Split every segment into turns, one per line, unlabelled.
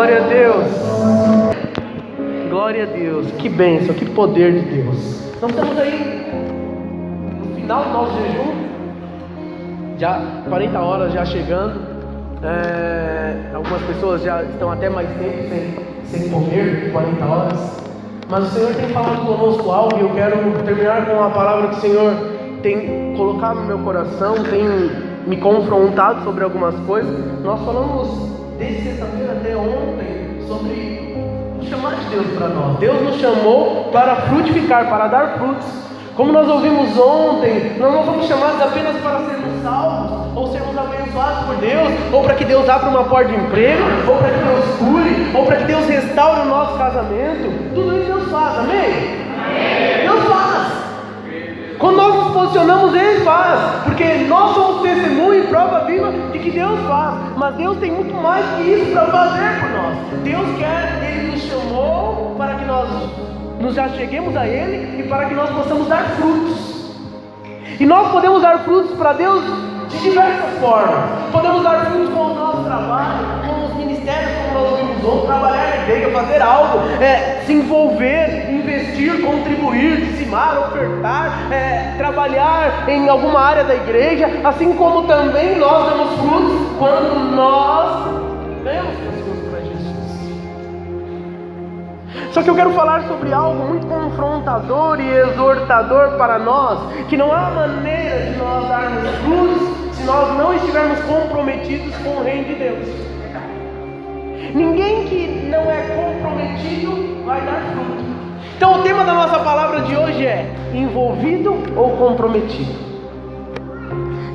Glória a Deus. Glória a Deus. Que bênção, que poder de Deus. Nós estamos aí no final do nosso jejum. Já 40 horas já chegando. Algumas pessoas já estão até mais tempo sem comer, 40 horas. Mas o Senhor tem falado conosco algo e eu quero terminar com a palavra que o Senhor tem colocado no meu coração, tem me confrontado sobre algumas coisas. Nós falamos desde sexta-feira até ontem sobre o chamado de Deus para nós. Deus nos chamou para frutificar, para dar frutos. Como nós ouvimos ontem, nós não fomos chamados apenas para sermos salvos, ou sermos abençoados por Deus, ou para que Deus abra uma porta de emprego, ou para que Deus cure, ou para que Deus restaure o nosso casamento. Tudo isso Deus faz, amém? Deus faz. Quando nós nos posicionamos, Ele faz, porque nós somos testemunho e prova viva de que Deus faz. Mas Deus tem muito mais que isso para fazer por nós. Deus quer, Ele nos chamou para que nós nos acheguemos a Ele e para que nós possamos dar frutos. E nós podemos dar frutos para Deus de diversas formas. Podemos dar frutos com o nosso trabalho, com os ministérios, como nós ouvimos ontem, trabalhar na igreja, fazer algo, se envolver, investir, contribuir, dizimar, ofertar, trabalhar em alguma área da igreja, assim como também nós damos frutos quando nós ganhamos pessoas para Jesus. Só que eu quero falar sobre algo muito confrontador e exortador para nós, que não há maneira de nós darmos frutos se nós não estivermos comprometidos com o reino de Deus. Ninguém que não é comprometido vai dar fruto. Então o tema da nossa palavra de hoje é envolvido ou comprometido.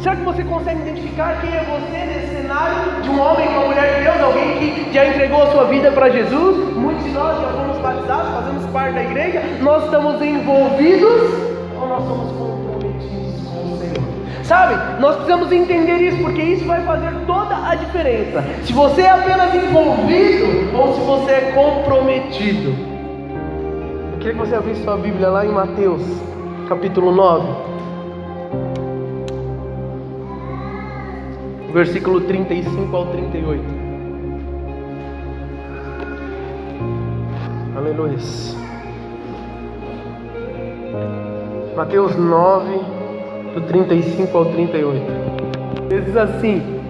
Será que você consegue identificar quem é você nesse cenário de um homem, uma mulher de Deus, alguém que já entregou a sua vida para Jesus? Muitos de nós já fomos batizados, fazemos parte da igreja. Nós estamos envolvidos ou nós somos comprometidos com o Senhor? Sabe, nós precisamos entender isso, porque isso vai fazer toda a diferença. Se você é apenas envolvido ou se você é comprometido. Eu queria que você abrisse sua Bíblia lá em Mateus, capítulo 9, versículo 35 ao 38. Aleluia. Mateus 9, do 35 ao 38. Diz assim: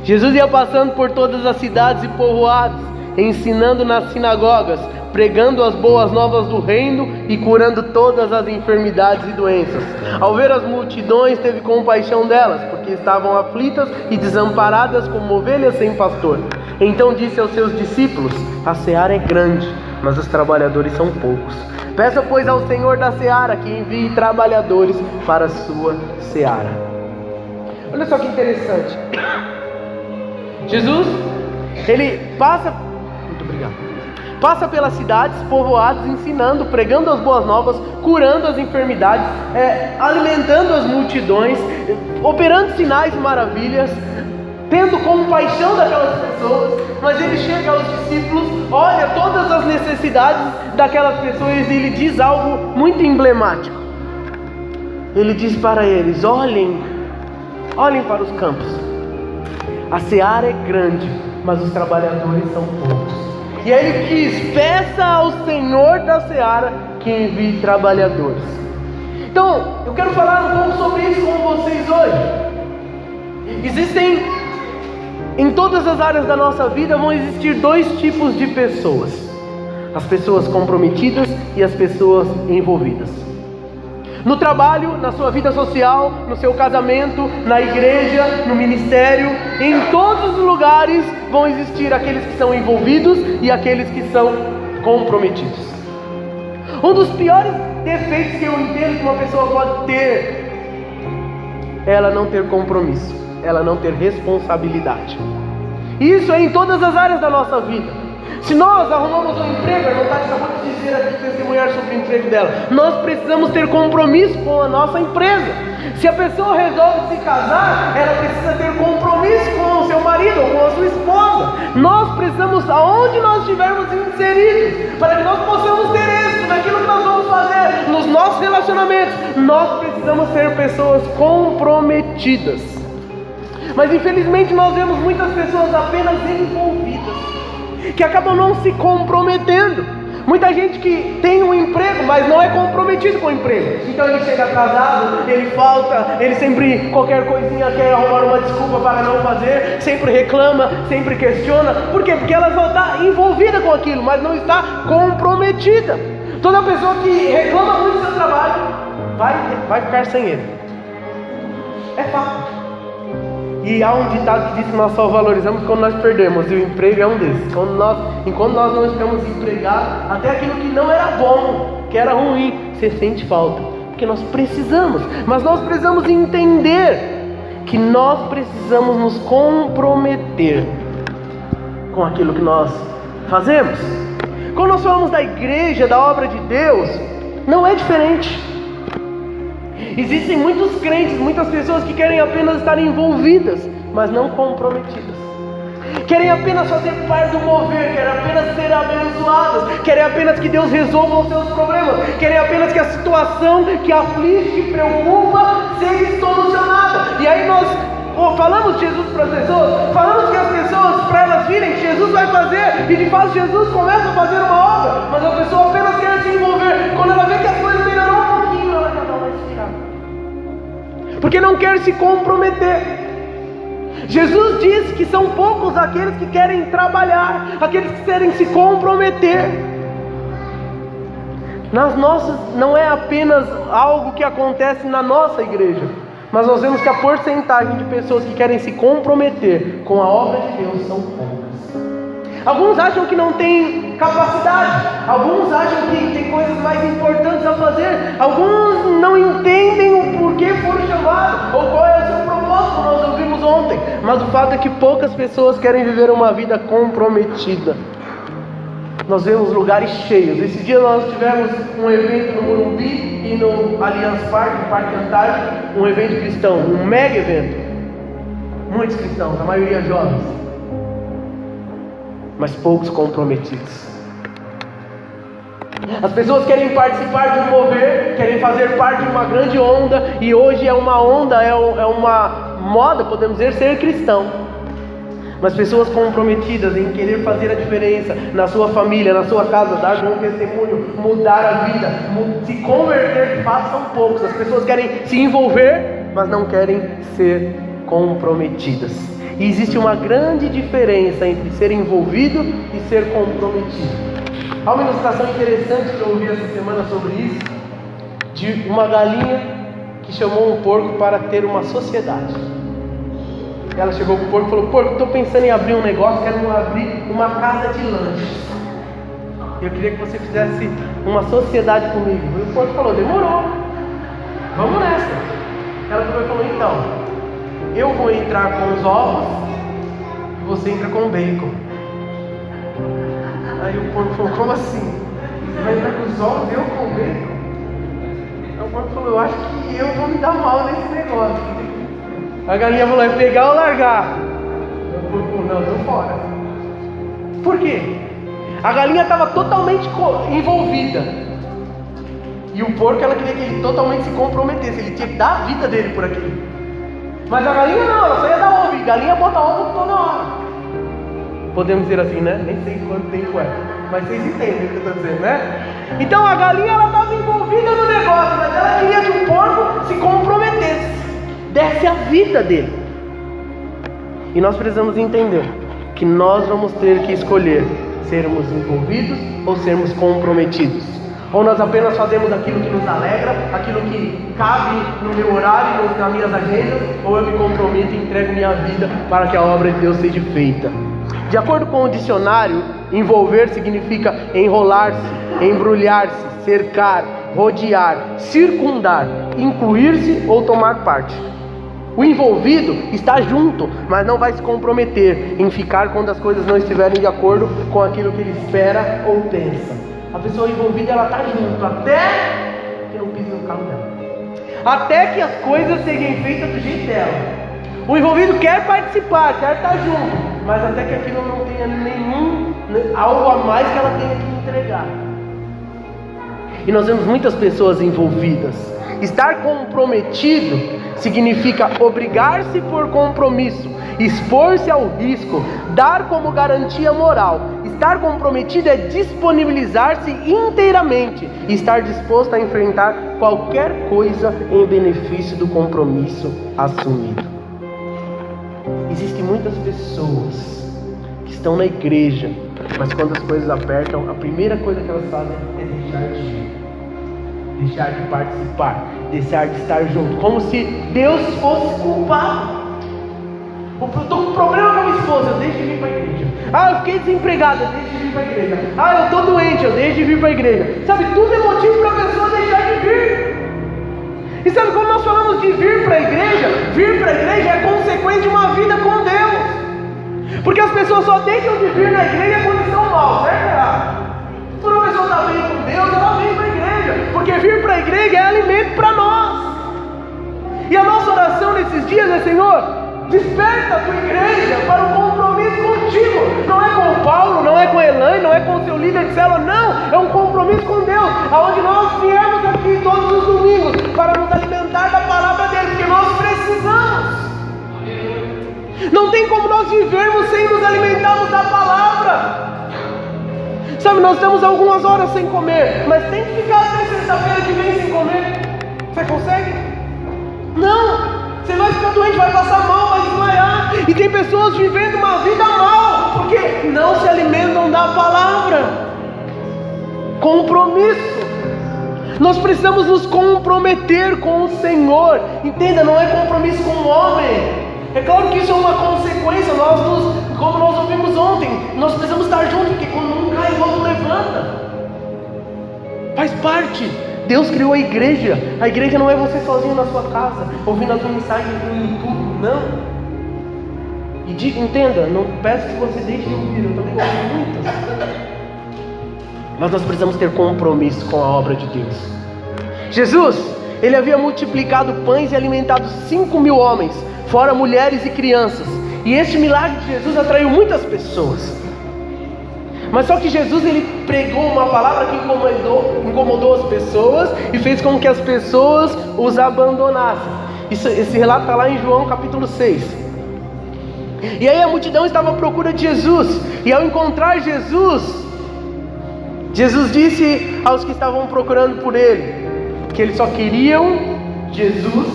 Jesus ia passando por todas as cidades e povoados, ensinando nas sinagogas, pregando as boas novas do reino e curando todas as enfermidades e doenças. Ao ver as multidões, teve compaixão delas, porque estavam aflitas e desamparadas como ovelhas sem pastor. Então disse aos seus discípulos: a seara é grande, mas os trabalhadores são poucos. Peça, pois, ao Senhor da seara que envie trabalhadores para a sua seara. Olha só que interessante. Jesus, ele passa pelas cidades, povoados, ensinando, pregando as boas novas, curando as enfermidades, alimentando as multidões, operando sinais e maravilhas, tendo compaixão daquelas pessoas. Mas ele chega aos discípulos, olha todas as necessidades daquelas pessoas e ele diz algo muito emblemático. Ele diz para eles: olhem para os campos. A seara é grande, mas os trabalhadores são poucos. E aí ele diz: peça ao Senhor da seara que envie trabalhadores. Então, eu quero falar um pouco sobre isso com vocês hoje. Em todas as áreas da nossa vida vão existir dois tipos de pessoas: as pessoas comprometidas e as pessoas envolvidas. No trabalho, na sua vida social, no seu casamento, na igreja, no ministério, em todos os lugares vão existir aqueles que são envolvidos e aqueles que são comprometidos. Um dos piores defeitos que eu entendo que uma pessoa pode ter é ela não ter compromisso, ela não ter responsabilidade. Isso é em todas as áreas da nossa vida. Se nós arrumamos um emprego, a Natália acabou de dizer aqui, testemunhar sobre o emprego dela, nós precisamos ter compromisso com a nossa empresa. Se a pessoa resolve se casar, ela precisa ter compromisso com o seu marido ou com a sua esposa. Nós precisamos, aonde nós estivermos inseridos, para que nós possamos ter êxito naquilo que nós vamos fazer, nos nossos relacionamentos, nós precisamos ser pessoas comprometidas. Mas infelizmente nós vemos muitas pessoas apenas envolvidas. que acabam não se comprometendo. Muita gente que tem um emprego, mas não é comprometido com o emprego. Então ele chega atrasado, ele falta, ele sempre, qualquer coisinha, quer arrumar uma desculpa para não fazer, sempre reclama, sempre questiona. Por quê? Porque ela só está envolvida com aquilo, mas não está comprometida. Toda pessoa que reclama muito do seu trabalho, vai ficar sem ele. É fato. E há um ditado que diz que nós só valorizamos quando nós perdemos, e o emprego é um desses. Enquanto nós não estamos empregados, até aquilo que não era bom, que era ruim, você sente falta, porque nós precisamos. Mas nós precisamos entender que nós precisamos nos comprometer com aquilo que nós fazemos. Quando nós falamos da igreja, da obra de Deus, não é diferente. Existem muitos crentes, muitas pessoas que querem apenas estar envolvidas, mas não comprometidas. Querem apenas fazer parte do mover, querem apenas ser abençoadas, querem apenas que Deus resolva os seus problemas, querem apenas que a situação que aflige, que preocupa, seja solucionada. E aí nós falamos de Jesus para as pessoas, falamos que as pessoas, para elas virem que Jesus vai fazer, e de fato Jesus começa a fazer uma obra, mas a pessoa apenas quer se envolver. Quando ela vê que as coisas melhoram um pouquinho, ela já dá uma estirada, porque não quer se comprometer. Jesus diz que são poucos aqueles que querem trabalhar, aqueles que querem se comprometer. Nas nossas, não é apenas algo que acontece na nossa igreja, mas nós vemos que a porcentagem de pessoas que querem se comprometer com a obra de Deus são poucas. Alguns acham que não tem capacidade, alguns acham que tem coisas mais importantes a fazer, alguns não entendem o porquê foram chamados, ou qual é o seu propósito, nós ouvimos ontem. Mas o fato é que poucas pessoas querem viver uma vida comprometida. Nós vemos lugares cheios. Esse dia nós tivemos um evento no Morumbi e no Allianz Parque, no Parque Antártico, um evento cristão, um mega evento. Muitos cristãos, a maioria jovens, mas poucos comprometidos. As pessoas querem participar de um mover, querem fazer parte de uma grande onda, e hoje é uma onda, é uma moda, podemos dizer, ser cristão. Mas pessoas comprometidas em querer fazer a diferença na sua família, na sua casa, dar bom testemunho, mudar a vida, se converter, de fato são poucos. As pessoas querem se envolver, mas não querem ser comprometidas. E existe uma grande diferença entre ser envolvido e ser comprometido. Há uma ilustração interessante que eu ouvi essa semana sobre isso, de uma galinha que chamou um porco para ter uma sociedade. Ela chegou para o porco e falou: porco, estou pensando em abrir um negócio, quero abrir uma casa de lanches. Eu queria que você fizesse uma sociedade comigo. E o porco falou: demorou, vamos nessa. Ela falou: então, eu vou entrar com os ovos e você entra com o bacon. Aí o porco falou: como assim? Você vai entrar com os ovos e eu com o bacon? Aí o porco falou: eu acho que eu vou me dar mal nesse negócio. A galinha falou: é pegar ou largar? O porco falou: não, estou fora. Por quê? A galinha estava totalmente envolvida, e o porco, ela queria que ele totalmente se comprometesse, ele tinha que dar a vida dele por aquilo. Mas a galinha não, ela só ia dar ovo, e galinha bota ovo toda hora. Podemos dizer assim, né? Nem sei quanto tempo é, mas vocês entendem o que eu estou dizendo, né? Então a galinha, ela estava envolvida no negócio, mas ela queria que o porco se comprometesse, desse a vida dele. E nós precisamos entender que nós vamos ter que escolher sermos envolvidos ou sermos comprometidos. Ou nós apenas fazemos aquilo que nos alegra, aquilo que cabe no meu horário, nas minhas agendas, ou eu me comprometo e entrego minha vida para que a obra de Deus seja feita. De acordo com o dicionário, envolver significa enrolar-se, embrulhar-se, cercar, rodear, circundar, incluir-se ou tomar parte. O envolvido está junto, mas não vai se comprometer em ficar quando as coisas não estiverem de acordo com aquilo que ele espera ou pensa. A pessoa envolvida, ela está junto, até que não pise no calo dela, até que as coisas sejam feitas do jeito dela. O envolvido quer participar, quer estar junto, mas até que aquilo não tenha algo a mais que ela tenha que entregar. E nós vemos muitas pessoas envolvidas. Estar comprometido significa obrigar-se por compromisso Expor-se ao risco, dar como garantia moral. Estar comprometido é disponibilizar-se inteiramente e estar disposto a enfrentar qualquer coisa em benefício do compromisso assumido. Existem muitas pessoas que estão na igreja, mas quando as coisas apertam, a primeira coisa que elas fazem é deixar de ir, deixar de participar, deixar de estar junto, como se Deus fosse culpado. Eu estou com problema com a minha esposa, eu deixo de vir para a igreja. Eu fiquei desempregado, eu deixo de vir para a igreja. Eu estou doente, eu deixo de vir para a igreja. Sabe, tudo é motivo para a pessoa deixar de vir. E sabe, quando nós falamos de vir para a igreja é consequência de uma vida com Deus. Porque as pessoas só deixam de vir na igreja quando estão mal, certo? Quando uma pessoa está bem com Deus, ela vem para a igreja. Porque vir para a igreja é alimento para nós. E a nossa oração nesses dias é: Senhor, desperta a tua igreja para um compromisso contigo. Não é com o Paulo, não é com a Elaine, não é com o seu líder de célula, não. É um compromisso com Deus, aonde nós viemos aqui todos os domingos para nos alimentar da palavra dele, porque nós precisamos. Não tem como nós vivermos sem nos alimentarmos da palavra. Sabe, nós estamos algumas horas sem comer, mas tem que ficar até sexta-feira que vem sem comer. Você consegue? Não. Você vai ficar doente, vai passar mal, vai desmaiar. E tem pessoas vivendo uma vida mal, porque não se alimentam da palavra. Compromisso. Nós precisamos nos comprometer com o Senhor. Entenda, não é compromisso com o homem. É claro que isso é uma consequência. Como nós ouvimos ontem, nós precisamos estar juntos, porque quando um cai, o outro levanta. Faz parte. Deus criou a igreja. A igreja não é você sozinho na sua casa, ouvindo as mensagens no YouTube, não. E entenda, não peço que você deixe de ouvir, eu também ouvi muitas. Mas nós precisamos ter compromisso com a obra de Deus. Jesus, ele havia multiplicado pães e alimentado 5.000 homens, fora mulheres e crianças. E este milagre de Jesus atraiu muitas pessoas. Mas só que Jesus, ele pregou uma palavra que incomodou as pessoas e fez com que as pessoas os abandonassem. Esse relato está lá em João capítulo 6. E aí a multidão estava à procura de Jesus. E ao encontrar Jesus, Jesus disse aos que estavam procurando por ele que eles só queriam Jesus,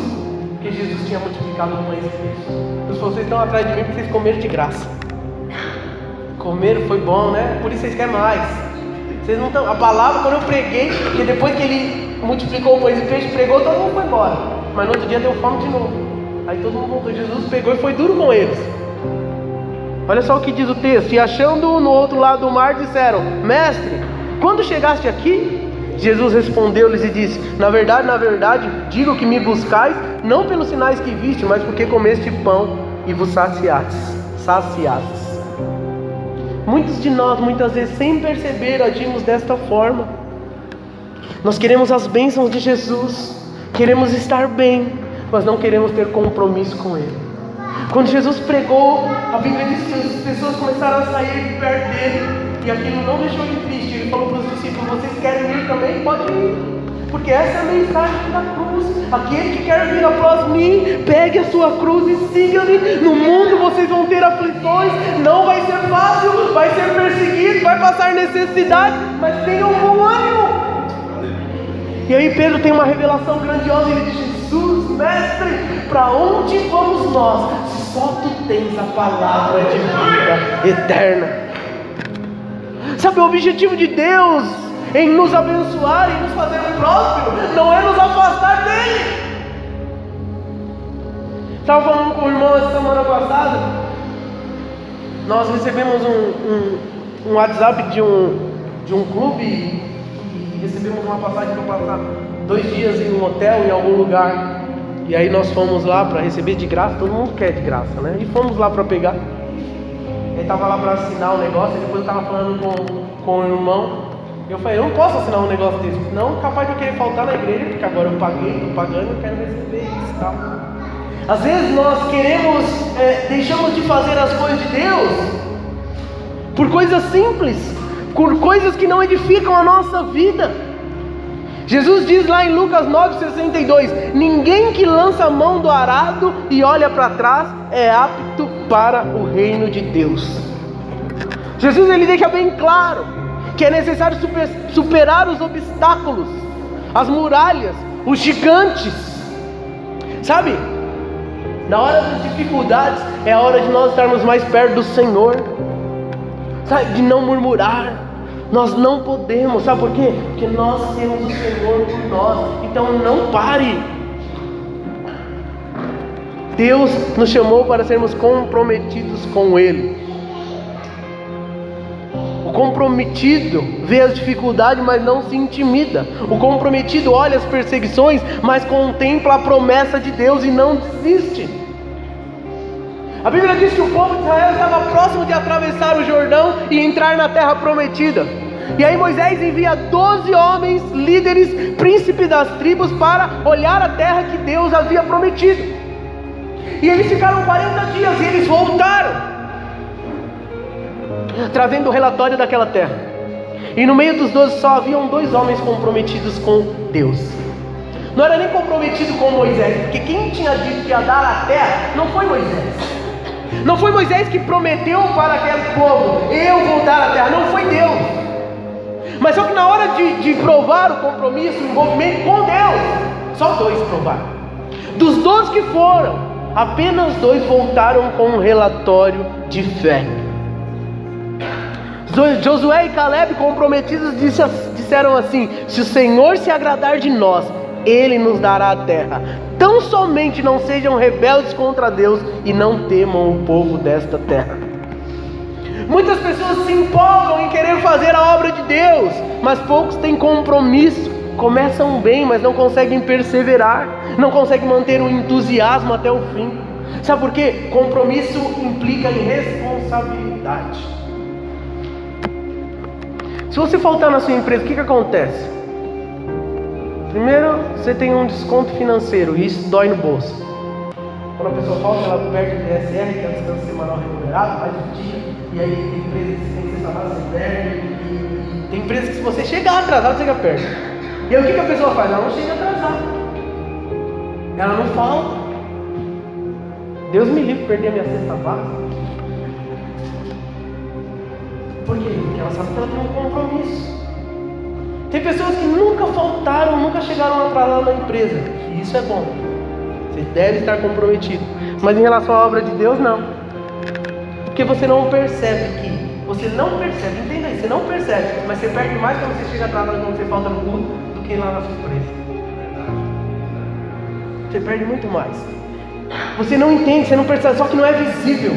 porque Jesus tinha multiplicado pães e peixes. Vocês estão atrás de mim porque vocês comeram de graça. Comeram, foi bom, né? Por isso vocês querem mais. Vocês não estão. A palavra, quando eu preguei, que depois que ele multiplicou o pães e peixe, pregou, todo mundo foi embora. Mas no outro dia deu fome de novo. Aí todo mundo voltou. Jesus pegou e foi duro com eles. Olha só o que diz o texto: e achando-o no outro lado do mar, disseram: Mestre, quando chegaste aqui? Jesus respondeu-lhes e disse: na verdade, digo que me buscais, não pelos sinais que viste, mas porque comeste pão e vos saciastes. Muitos de nós, muitas vezes, sem perceber, agimos desta forma. Nós queremos as bênçãos de Jesus, queremos estar bem, mas não queremos ter compromisso com Ele. Quando Jesus pregou, a Bíblia diz que as pessoas começaram a sair de perto dele, e aquilo não deixou ele triste. Ele falou para os discípulos: vocês querem ir também? Pode ir, porque essa é a mensagem da cruz. Aquele que quer vir após mim, pegue a sua cruz e siga-me. No mundo vocês vão ter aflições, não vai ser fácil, vai ser perseguido, vai passar necessidade, mas tenham bom ânimo. E aí Pedro tem uma revelação grandiosa. Ele diz: Jesus, mestre, para onde vamos nós, se só tu tens a palavra de vida eterna? Sabe, o objetivo de Deus em nos abençoar e nos fazer próspero não é nos afastar dele. Estava falando com o irmão essa semana passada. Nós recebemos um WhatsApp de um clube e recebemos uma passagem para passar 2 dias em um hotel em algum lugar. E aí nós fomos lá para receber de graça. Todo mundo quer de graça, né? E fomos lá para pegar. Ele estava lá para assinar o negócio. E depois eu estava falando com o irmão. Eu falei: eu não posso assinar um negócio desse, não, capaz de eu querer faltar na igreja, porque agora eu paguei, estou pagando, eu quero receber isso e tal. Às vezes nós deixamos de fazer as coisas de Deus por coisas simples, por coisas que não edificam a nossa vida. Jesus diz lá em Lucas 9,62: ninguém que lança a mão do arado e olha para trás é apto para o reino de Deus. Jesus ele deixa bem claro que é necessário superar os obstáculos, as muralhas, os gigantes. Sabe? Na hora das dificuldades é a hora de nós estarmos mais perto do Senhor. Sabe? De não murmurar. Nós não podemos, sabe por quê? Porque nós temos o Senhor por nós. Então não pare. Deus nos chamou para sermos comprometidos com Ele. O comprometido vê as dificuldades, mas não se intimida. O comprometido olha as perseguições, mas contempla a promessa de Deus e não desiste. A Bíblia diz que o povo de Israel estava próximo de atravessar o Jordão e entrar na terra prometida. E aí Moisés envia 12 homens, líderes, príncipes das tribos, para olhar a terra que Deus havia prometido. E eles ficaram 40 dias e eles voltaram, trazendo o relatório daquela terra. E no meio dos 12 só haviam 2 homens comprometidos com Deus. Não era nem comprometido com Moisés, porque quem tinha dito que ia dar a terra não foi Moisés. Não foi Moisés que prometeu para aquele povo: eu vou dar a terra. Não foi Deus. Mas só que na hora de provar o compromisso, o envolvimento com Deus, só 2 provaram. Dos 12 que foram, apenas 2 voltaram com um relatório de fé. Josué e Caleb, comprometidos, disseram assim: se o Senhor se agradar de nós, Ele nos dará a terra. Tão somente não sejam rebeldes contra Deus e não temam o povo desta terra. Muitas pessoas se empolgam em querer fazer a obra de Deus, mas poucos têm compromisso. Começam bem, mas não conseguem perseverar, não conseguem manter o entusiasmo até o fim. Sabe por quê? Compromisso implica em responsabilidade. Se você faltar na sua empresa, o que acontece? Primeiro, você tem um desconto financeiro e isso dói no bolso. Quando a pessoa falta, ela perde o DSR, que é o descanso semanal remunerado, mais um dia. E aí tem empresas que tem sexta base, você perde. E tem empresas que se você chegar atrasado, você já perde. E aí o que a pessoa faz? Ela não chega atrasada. Ela não falta. Deus me livre de perder a minha sexta base. Por quê? Porque ela sabe que ela tem um compromisso. Tem pessoas que nunca faltaram, nunca chegaram atrasadas na empresa. E isso é bom. Você deve estar comprometido. Mas em relação à obra de Deus, não. Porque você não percebe que... Você não percebe, entenda isso, você não percebe. Mas você perde mais quando você chega atrasado, quando você falta no culto, do que lá na sua empresa. Você perde muito mais. Você não entende, você não percebe, só que não é visível.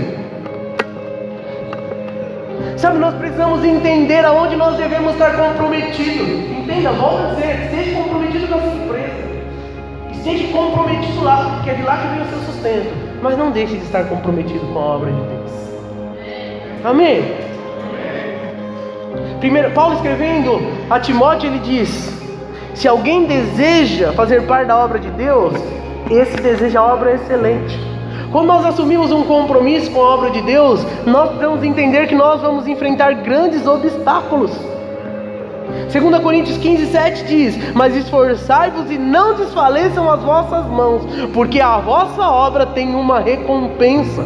Sabe, nós precisamos entender aonde nós devemos estar comprometidos. Entenda, volto a dizer, esteja comprometido com a sua empresa. Esteja comprometido lá, porque é de lá que vem o seu sustento. Mas não deixe de estar comprometido com a obra de Deus. Amém? Primeiro, Paulo escrevendo a Timóteo, ele diz: se alguém deseja fazer parte da obra de Deus, esse deseja a obra excelente. Quando nós assumimos um compromisso com a obra de Deus, nós precisamos entender que nós vamos enfrentar grandes obstáculos. 2 Coríntios 15:7 diz: mas esforçai-vos e não desfaleçam as vossas mãos, porque a vossa obra tem uma recompensa.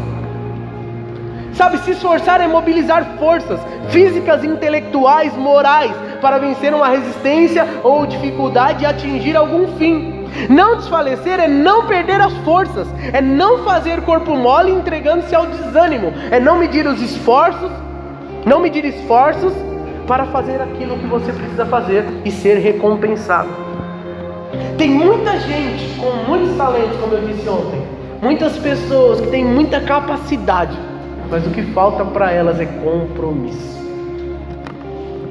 Sabe, se esforçar é mobilizar forças físicas, intelectuais, morais, para vencer uma resistência ou dificuldade e atingir algum fim. Não desfalecer é não perder as forças, é não fazer corpo mole entregando-se ao desânimo, é não medir esforços para fazer aquilo que você precisa fazer e ser recompensado. Tem muita gente com muitos talentos, como eu disse ontem, muitas pessoas que têm muita capacidade, mas o que falta para elas é compromisso.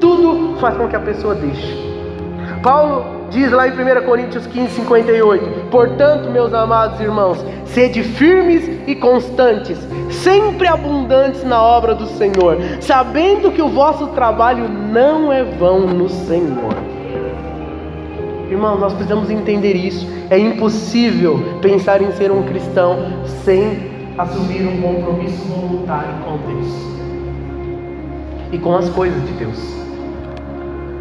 Tudo faz com que a pessoa deixe. Paulo diz lá em 1 Coríntios 15:58: portanto, meus amados irmãos, sede firmes e constantes, sempre abundantes na obra do Senhor, sabendo que o vosso trabalho não é vão no Senhor. Irmãos, nós precisamos entender isso. É impossível pensar em ser um cristão sem assumir um compromisso voluntário com Deus e com as coisas de Deus.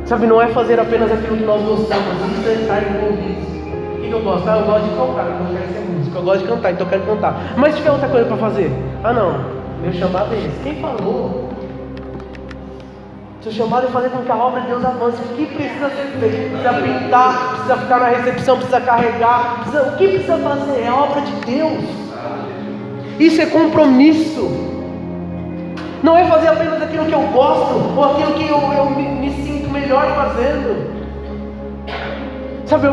Sabe, não é fazer apenas aquilo que nós gostamos, isso é estar envolvido. que eu gosto? Eu gosto de tocar, então eu quero ser músico. Eu gosto de cantar, então eu quero cantar. Mas se tiver outra coisa para fazer? Não, meu chamado é esse. Quem falou? Seu chamado é fazer com que a obra de Deus avance. O que precisa ser feito? Precisa pintar, precisa ficar na recepção, precisa carregar. O que precisa fazer? É a obra de Deus. Isso é compromisso. Não é fazer apenas aquilo que eu gosto, ou aquilo que eu me sinto melhor fazendo. Sabe,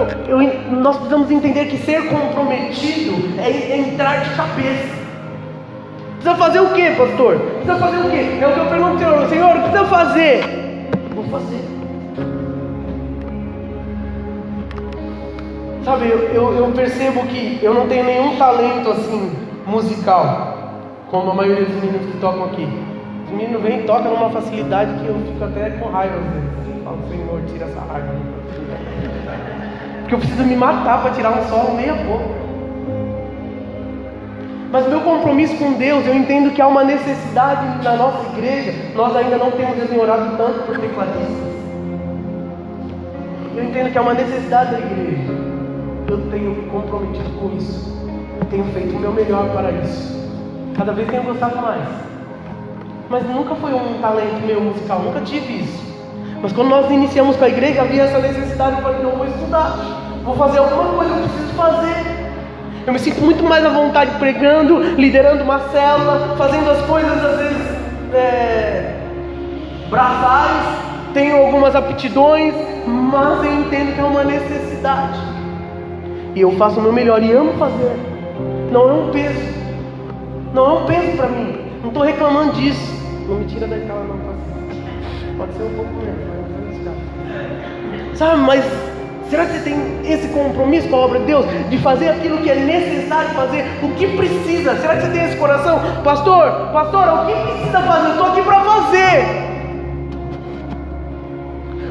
nós precisamos entender que ser comprometido é entrar de cabeça. Precisa fazer o que, pastor? Precisa fazer o que? É o que eu pergunto ao Senhor. Senhor, o que precisa fazer? Vou fazer. Sabe, eu percebo que eu não tenho nenhum talento assim, musical, como a maioria dos meninos que tocam aqui. Os meninos vêm e tocam numa facilidade que eu fico até com raiva às vezes. Eu falo, Senhor, tira essa raiva. Porque eu preciso me matar para tirar um solo meia boca. Mas meu compromisso com Deus, eu entendo que há uma necessidade na nossa igreja. Nós ainda não temos orado tanto por tecladistas. Eu entendo que há uma necessidade da igreja. Eu tenho me comprometido com isso. Tenho feito o meu melhor para isso. Cada vez tenho gostado mais. Mas nunca foi um talento meu musical, nunca tive isso. Mas quando nós iniciamos com a igreja, havia essa necessidade. Eu falei, não, vou estudar, vou fazer alguma coisa, eu preciso fazer. Eu me sinto muito mais à vontade pregando, liderando uma célula, fazendo as coisas às vezes braçais. Tenho algumas aptidões, mas eu entendo que é uma necessidade. E eu faço o meu melhor e amo fazer. Não é um peso. Não é um peso para mim. Não estou reclamando disso. Não me tira daquela não. Pode ser um pouco mesmo. Sabe, mas será que você tem esse compromisso com a obra de Deus? De fazer aquilo que é necessário fazer? O que precisa? Será que você tem esse coração? Pastor, o que precisa fazer? Eu estou aqui para fazer.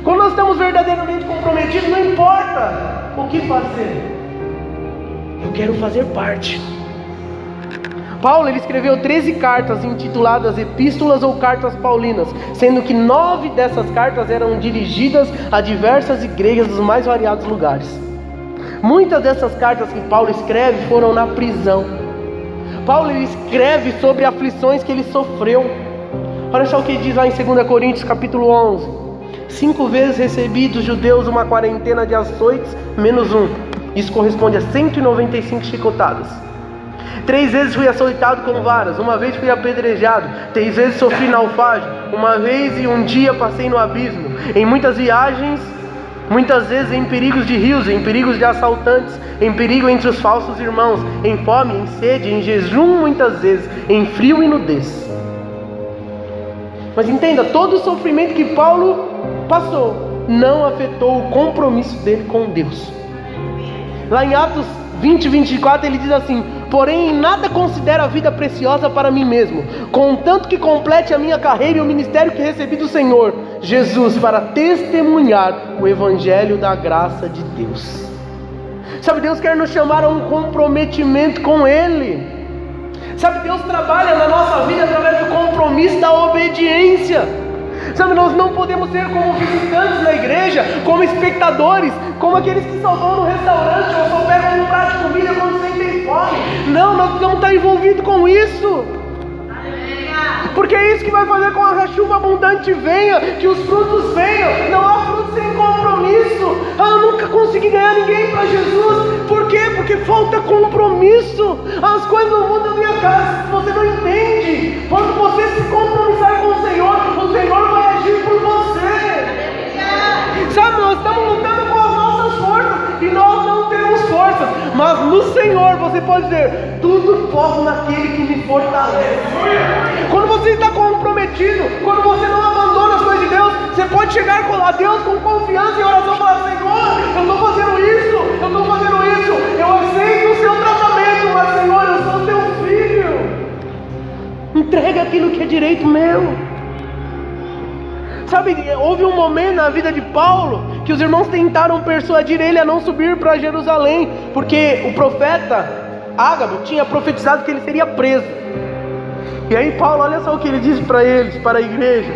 Quando nós estamos verdadeiramente comprometidos, não importa o que fazer. Eu quero fazer parte. Paulo, ele escreveu 13 cartas intituladas Epístolas ou Cartas Paulinas, sendo que 9 dessas cartas eram dirigidas a diversas igrejas dos mais variados lugares. Muitas dessas cartas que Paulo escreve foram na prisão. Paulo, ele escreve sobre aflições que ele sofreu. Olha só o que diz lá em 2 Coríntios capítulo 11: 5 vezes recebi dos judeus uma quarentena de açoites, menos um. Isso corresponde a 195 chicotadas. 3 vezes fui açoitado com varas, 1 vez fui apedrejado, 3 vezes sofri naufrágio, 1 vez e 1 dia passei no abismo. Em muitas viagens, muitas vezes em perigos de rios, em perigos de assaltantes, em perigo entre os falsos irmãos, em fome, em sede, em jejum muitas vezes, em frio e nudez. Mas entenda, todo o sofrimento que Paulo passou não afetou o compromisso dele com Deus. Lá em Atos 20, 24 ele diz assim: porém em nada considero a vida preciosa para mim mesmo, contanto que complete a minha carreira e o ministério que recebi do Senhor Jesus, para testemunhar o evangelho da graça de Deus. Sabe, Deus quer nos chamar a um comprometimento com Ele. Sabe, Deus trabalha na nossa vida através do compromisso da obediência. Sabe, nós não podemos ser como visitantes na igreja, como espectadores, como aqueles que só vão no restaurante ou só pegam um prato de comida quando sentem fome. Não, nós precisamos estar envolvidos com isso. Porque é isso que vai fazer com que a chuva abundante venha, que os frutos venham. Não há frutos sem compromisso. Eu nunca consegui ganhar ninguém para Jesus. Por quê? Porque falta compromisso. As coisas não mudam na minha casa, você não entende. Quando você se compromissar com o Senhor vai agir por você. Sabe, nós estamos lutando com as nossas forças e nós não temos forças. Mas no Senhor você pode dizer: tudo posso naquele que me fortalece. Quando você está comprometido, quando você não abandona as coisas de Deus, você pode chegar a Deus com confiança em oração e falar: Senhor, eu estou fazendo isso, eu aceito o seu tratamento, mas Senhor, eu sou teu filho. Entrega aquilo que é direito meu. Sabe, houve um momento na vida de Paulo que os irmãos tentaram persuadir ele a não subir para Jerusalém, porque o profeta Ágabo tinha profetizado que ele seria preso. E aí Paulo, olha só o que ele diz para eles, para a igreja: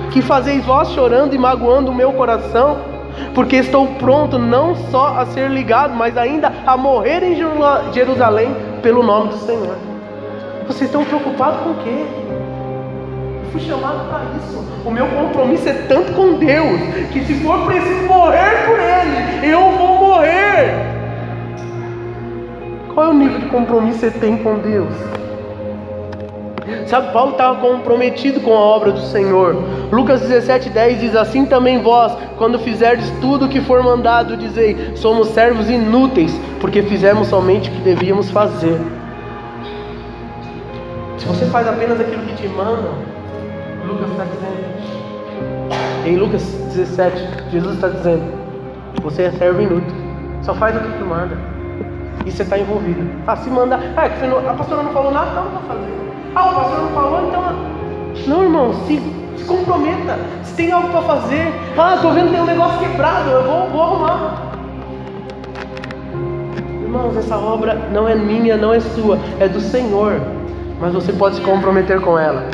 que fazeis vós chorando e magoando o meu coração? porque estou pronto não só a ser ligado, mas ainda a morrer em Jerusalém pelo nome do Senhor. Vocês estão preocupados com o quê? Eu fui chamado para isso. O meu compromisso é tanto com Deus, que se for preciso morrer por Ele, eu vou morrer. Qual é o nível de compromisso que você tem com Deus? Sabe, Paulo estava comprometido com a obra do Senhor. Lucas 17:10 diz: assim também vós, quando fizerdes tudo o que for mandado, dizei: somos servos inúteis, porque fizemos somente o que devíamos fazer. Se você faz apenas aquilo que te mandam, Lucas está dizendo, em Lucas 17, Jesus está dizendo: você é servo inútil, só faz o que te manda, e você está envolvido. Se mandar, a pastora não falou nada, então não vou fazer. O pastor não falou, então... Não, irmão, se comprometa. Se tem algo para fazer, estou vendo que tem um negócio quebrado, eu vou arrumar. Irmãos, essa obra não é minha, não é sua, é do Senhor, mas você pode se comprometer com ela.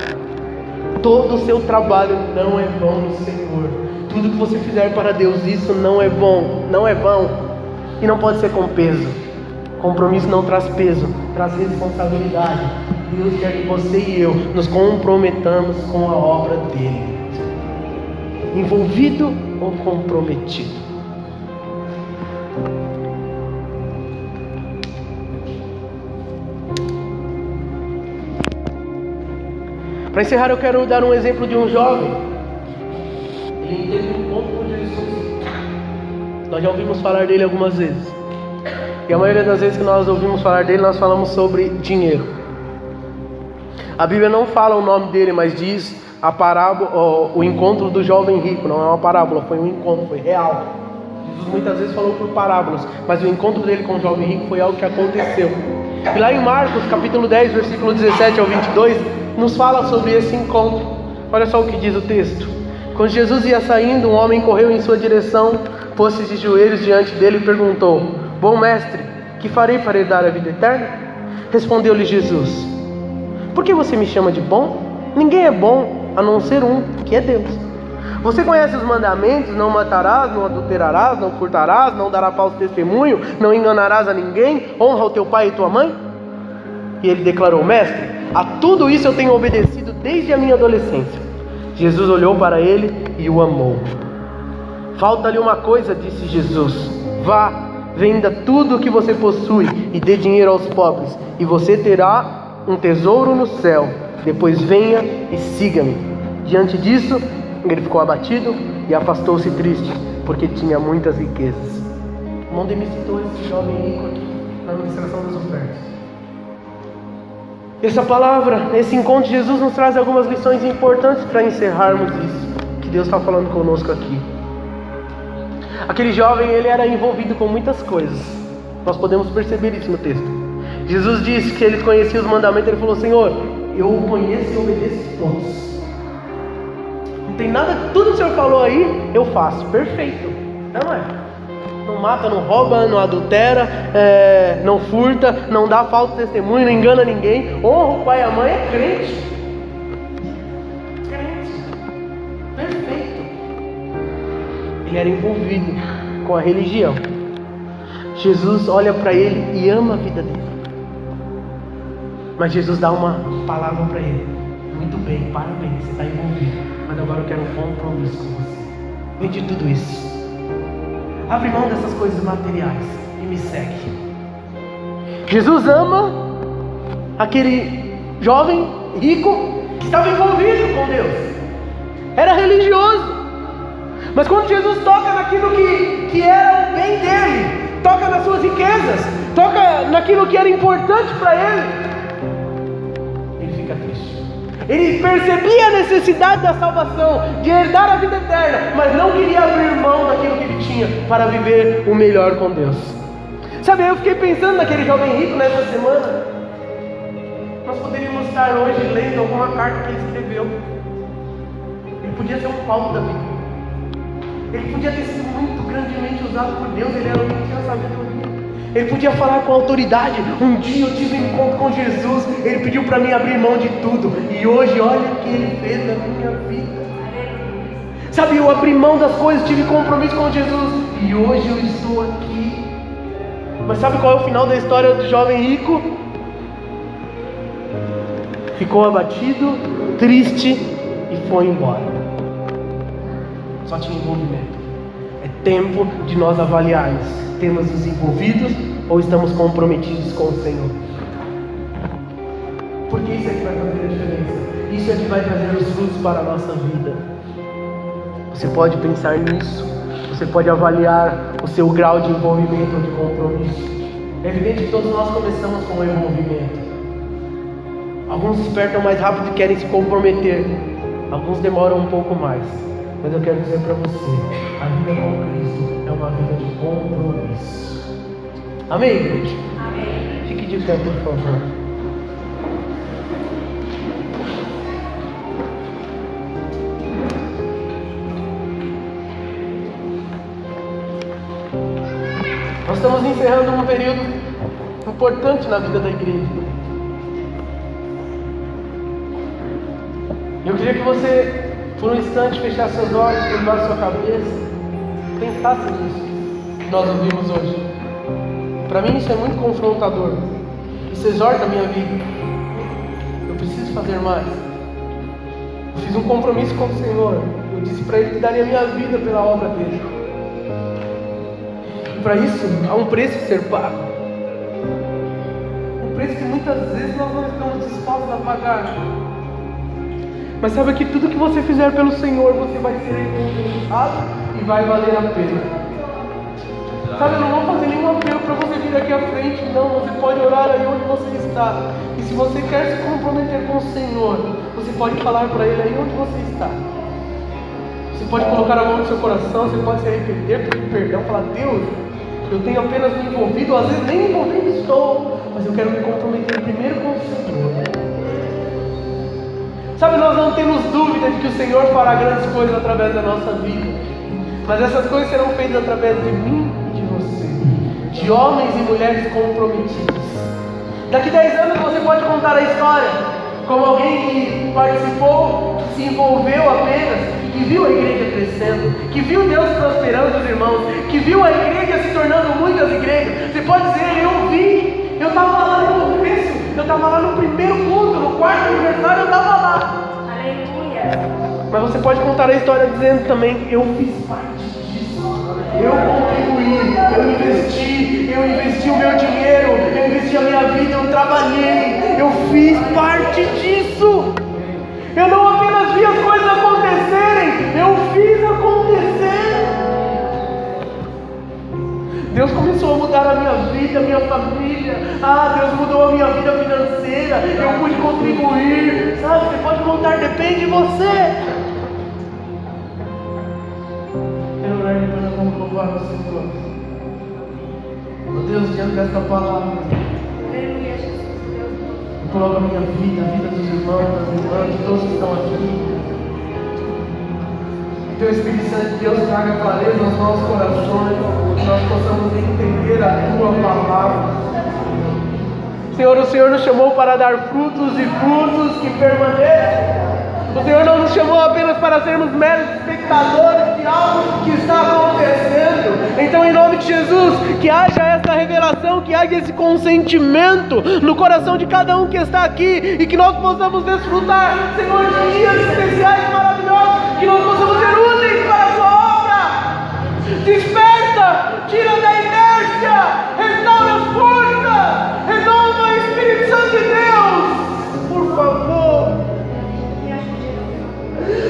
Todo o seu trabalho não é vão no Senhor. Tudo que você fizer para Deus, isso não é vão, não é vão, e não pode ser com peso. Compromisso não traz peso, traz responsabilidade. Deus quer que você e eu nos comprometamos com a obra dele. Envolvido ou comprometido? Para encerrar, eu quero dar um exemplo de um jovem. Ele teve um encontro com Jesus. Nós já ouvimos falar dele algumas vezes. E a maioria das vezes que nós ouvimos falar dele, nós falamos sobre dinheiro. A Bíblia não fala o nome dele, mas diz a parábola, o encontro do jovem rico. Não é uma parábola, foi um encontro, foi real. Jesus muitas vezes falou por parábolas, mas o encontro dele com o jovem rico foi algo que aconteceu. E lá em Marcos, capítulo 10, versículo 17 ao 22, nos fala sobre esse encontro. Olha só o que diz o texto. Quando Jesus ia saindo, um homem correu em sua direção, pôs-se de joelhos diante dele e perguntou: bom mestre, que farei para herdar a vida eterna? Respondeu-lhe Jesus: por que você me chama de bom? Ninguém é bom, a não ser um, que é Deus. Você conhece os mandamentos: não matarás, não adulterarás, não furtarás, não darás falso testemunho, não enganarás a ninguém, honra o teu pai e tua mãe? E ele declarou: mestre, a tudo isso eu tenho obedecido desde a minha adolescência. Jesus olhou para ele e o amou. Falta-lhe uma coisa, disse Jesus: vá, venda tudo o que você possui e dê dinheiro aos pobres, e você terá um tesouro no céu. Depois venha e siga-me. Diante disso, ele ficou abatido e afastou-se triste, porque tinha muitas riquezas. O irmão Demi citou esse jovem rico aqui na administração das ofertas. Essa palavra, esse encontro de Jesus nos traz algumas lições importantes para encerrarmos isso que Deus está falando conosco aqui. Aquele jovem, ele era envolvido com muitas coisas. Nós podemos perceber isso no texto. Jesus disse que ele conhecia os mandamentos. Ele falou: Senhor, eu o conheço e obedeço todos. Não tem nada, tudo que o Senhor falou aí, eu faço. Perfeito. Não é? Não mata, não rouba, não adultera, não furta, não dá falso testemunho, não engana ninguém, honra o pai e a mãe, é crente. Perfeito. Ele era envolvido com a religião. Jesus olha para ele e ama a vida dele. Mas Jesus dá uma palavra para ele: muito bem, parabéns, você está envolvido, mas agora eu quero um compromisso com você. Vende tudo isso, abre mão dessas coisas materiais e me segue. Jesus ama aquele jovem rico que estava envolvido com Deus, era religioso, mas quando Jesus toca naquilo que era o bem dele, toca nas suas riquezas, toca naquilo que era importante para ele, triste. Ele percebia a necessidade da salvação, de herdar a vida eterna, mas não queria abrir mão daquilo que ele tinha para viver o melhor com Deus. Sabe, eu fiquei pensando naquele jovem rico nessa semana. Nós poderíamos estar hoje lendo alguma carta que ele escreveu. Ele podia ser um Paulo da Bíblia. Ele podia ter sido muito grandemente usado por Deus. Ele era alguém que tinha sabedoria. Ele podia falar com autoridade: um dia eu tive um encontro com Jesus, ele pediu para mim abrir mão de tudo, e hoje olha o que ele fez na minha vida. Sabe, eu abri mão das coisas, tive compromisso com Jesus e hoje eu estou aqui. Mas sabe qual é o final da história do jovem rico? Ficou abatido, triste e foi embora. Só tinha envolvimento. É tempo de nós avaliarmos: temos nos envolvidos ou estamos comprometidos com o Senhor? Porque isso é que vai fazer a diferença. Isso é que vai trazer os frutos para a nossa vida. Você pode pensar nisso. Você pode avaliar o seu grau de envolvimento ou de compromisso. É evidente que todos nós começamos com o envolvimento. Alguns despertam mais rápido e querem se comprometer. Alguns demoram um pouco mais. Mas eu quero dizer para você: a vida com Cristo é uma vida de compromisso. Amém, igreja? Amém. Fique de pé, por favor. Nós estamos encerrando um período importante na vida da igreja. Eu queria que você, por um instante, fechasse seus olhos, curvasse sua cabeça, pensasse nisso que nós ouvimos hoje. Para mim isso é muito confrontador. Isso exorta a minha vida. Eu preciso fazer mais. Eu fiz um compromisso com o Senhor. Eu disse para Ele que daria a minha vida pela obra dele. E para isso há um preço a ser pago. Um preço que muitas vezes nós não estamos dispostos a pagar. Mas saiba que tudo que você fizer pelo Senhor, você vai ser recompensado e vai valer a pena. Sabe, eu não vou fazer nenhum apelo para você vir aqui à frente, não. Você pode orar aí onde você está. E se você quer se comprometer com o Senhor, você pode falar para Ele aí onde você está. Você pode colocar a mão no seu coração, você pode se arrepender, pedir perdão, falar: Deus, eu tenho apenas me envolvido, às vezes nem envolvido estou, mas eu quero me comprometer primeiro com o Senhor. Sabe, nós não temos dúvida de que o Senhor fará grandes coisas através da nossa vida. Mas essas coisas serão feitas através de mim e de você. De homens e mulheres comprometidos. Daqui 10 anos você pode contar a história como alguém que participou, se envolveu apenas, que viu a igreja crescendo, que viu Deus prosperando os irmãos, que viu a igreja se tornando muitas igrejas. Você pode dizer: eu vi, eu estava lá no começo, eu estava lá no primeiro culto, no quarto aniversário eu estava lá. Aleluia. Mas você pode contar a história dizendo também: eu fiz parte disso, eu contribuí, eu investi o meu dinheiro, eu investi a minha vida, eu trabalhei, eu fiz parte disso. Eu não apenas vi as coisas acontecerem, eu fiz acontecer. Deus começou a mudar a minha vida, a minha família. Deus mudou a minha vida financeira. Eu pude contribuir. Sabe, você pode contar, depende de você. Quero orar e depois vamos louvar o Senhor. Meu Deus, diante desta palavra, eu coloco a minha vida, a vida dos irmãos, das irmãs, de todos que estão aqui. Que o Espírito Santo de Deus traga clareza aos nossos corações, que nós possamos entender a Tua palavra. Senhor, o Senhor nos chamou para dar frutos e frutos que permanecem. O Senhor não nos chamou apenas para sermos meros espectadores de algo que está acontecendo. Então, em nome de Jesus, que haja essa revelação, que haja esse consentimento no coração de cada um que está aqui, e que nós possamos desfrutar, Senhor, de dias especiais e maravilhosos, que nós possamos ser úteis para a Sua obra. Desperta, tira da inércia, restaura as forças, renova o Espírito Santo de Deus, por favor.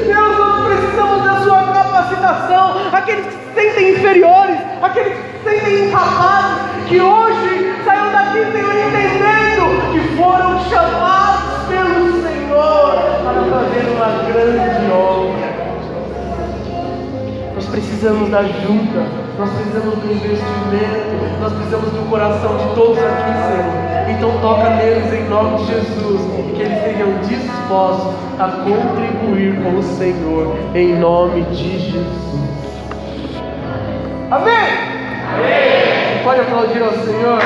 Deus, nós precisamos da Sua capacitação. Aqueles que se sentem inferiores, aqueles que se sentem incapazes, que hoje saiam daqui, Senhor, entendendo que foram chamados pelo Senhor para fazer uma grande obra. Nós precisamos da ajuda, nós precisamos do investimento, nós precisamos do coração de todos aqui, Senhor. Então toca neles em nome de Jesus, e que eles estejam dispostos a contribuir com o Senhor, em nome de Jesus. Amém? Amém. Pode aplaudir ao Senhor.